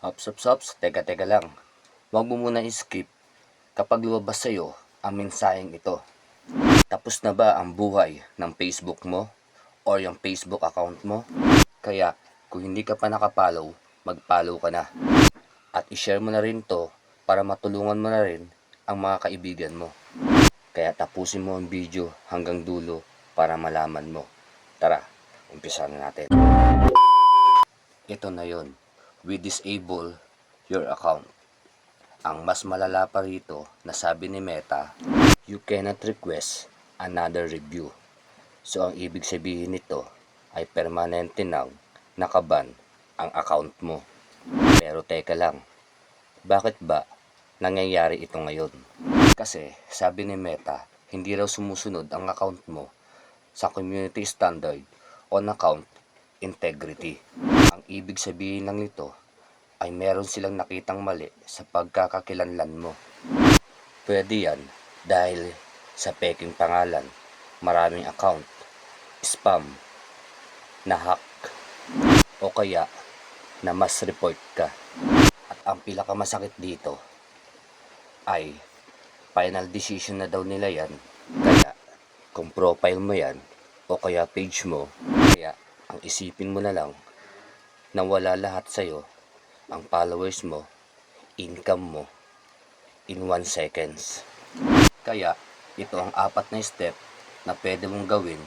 Hops, teka lang. Huwag mo muna i-skip kapag lumabas sa'yo ang mensaheng ito. Tapos na ba ang buhay ng Facebook mo or yung Facebook account mo? Kaya kung hindi ka pa nakapollow, mag-follow ka na. At i-share mo na rin to para matulungan mo na rin ang mga kaibigan mo. Kaya tapusin mo ang video hanggang dulo para malaman mo. Tara, umpisa na natin. Ito na yon. We disable your account. Ang mas malala pa rito na sabi ni Meta, you cannot request another review. So ang ibig sabihin nito ay permanente nang nakaban ang account mo. Pero teka lang, bakit ba nangyayari ito ngayon? Kasi sabi ni Meta, hindi raw sumusunod ang account mo sa community standard on account integrity. Ang ibig sabihin lang nito ay meron silang nakitang mali sa pagkakakilanlan mo. Pwede yan dahil sa peking pangalan, maraming account, spam, na-hack, o kaya na mas report ka. At ang pinakamasakit dito ay final decision na daw nila yan. Kaya kung profile mo yan o kaya page mo, kaya ang isipin mo na lang na wala lahat sa'yo, ang followers mo, income mo, in 1 seconds. Kaya ito ang 4 na step na pwede mong gawin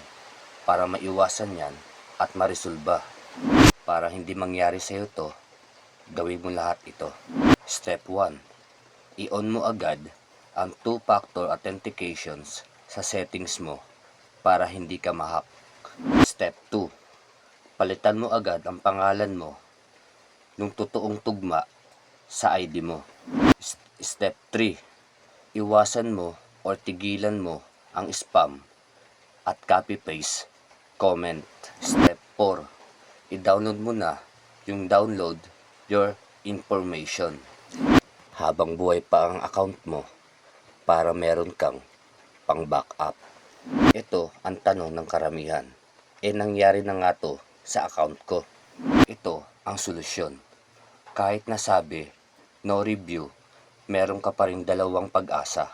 para maiwasan yan at marisolba. Para hindi mangyari sa'yo to, gawin mo lahat ito. Step 1. I-on mo agad ang 2-factor authentications sa settings mo para hindi ka ma-hack. Step 2. Palitan mo agad ang pangalan mo nung totoong tugma sa ID mo. Step 3. Iwasan mo or tigilan mo ang spam at copy-paste comment. Step 4. I-download mo na yung download your information habang buhay pa ang account mo para meron kang pang backup. Ito ang tanong ng karamihan. Nangyari na nga to sa account ko. Ito ang solusyon. Kahit nasabi, no review, meron ka pa rin 2 pag-asa.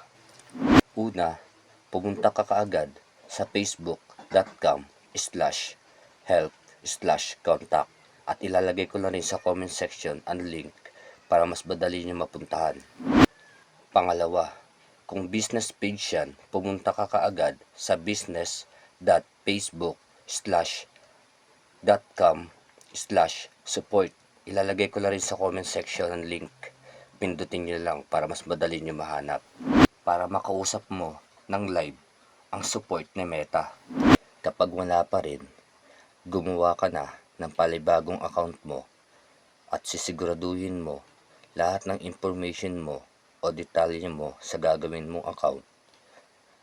Una, pumunta ka kaagad sa facebook.com/help/contact at ilalagay ko na rin sa comment section ang link para mas madali nyo mapuntahan. Pangalawa, kung business page yan, pumunta ka kaagad sa business.facebook.com/support. Ilalagay ko na rin sa comment section ang link. Pindutin nyo lang para mas madali nyo mahanap. Para makausap mo ng live ang support ni Meta. Kapag wala pa rin, gumawa ka na ng palibagong account mo at sisiguraduhin mo lahat ng information mo o detalye mo sa gagawin mong account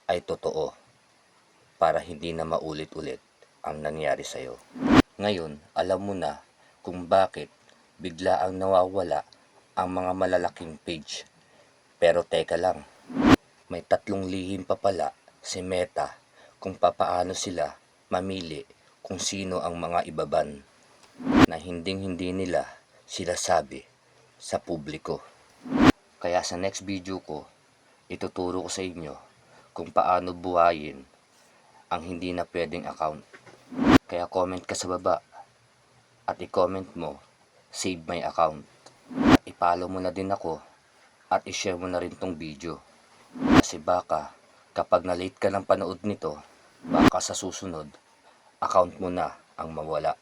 ay totoo para hindi na maulit-ulit ang nangyari sa'yo. Ngayon, alam mo na kung bakit bigla ang nawawala ang mga malalaking page. Pero teka lang, may 3 lihim pa pala si Meta kung papaano sila mamili kung sino ang mga ibaban na hindi nila sila sabi sa publiko. Kaya sa next video ko, ituturo ko sa inyo kung paano buhayin ang hindi na pwedeng account. Kaya comment ka sa baba at i-comment mo, save my account. At i-follow mo na din ako at i-share mo na rin tong video. Kasi baka kapag na-late ka ng panood nito, baka sa susunod, account mo na ang mawala.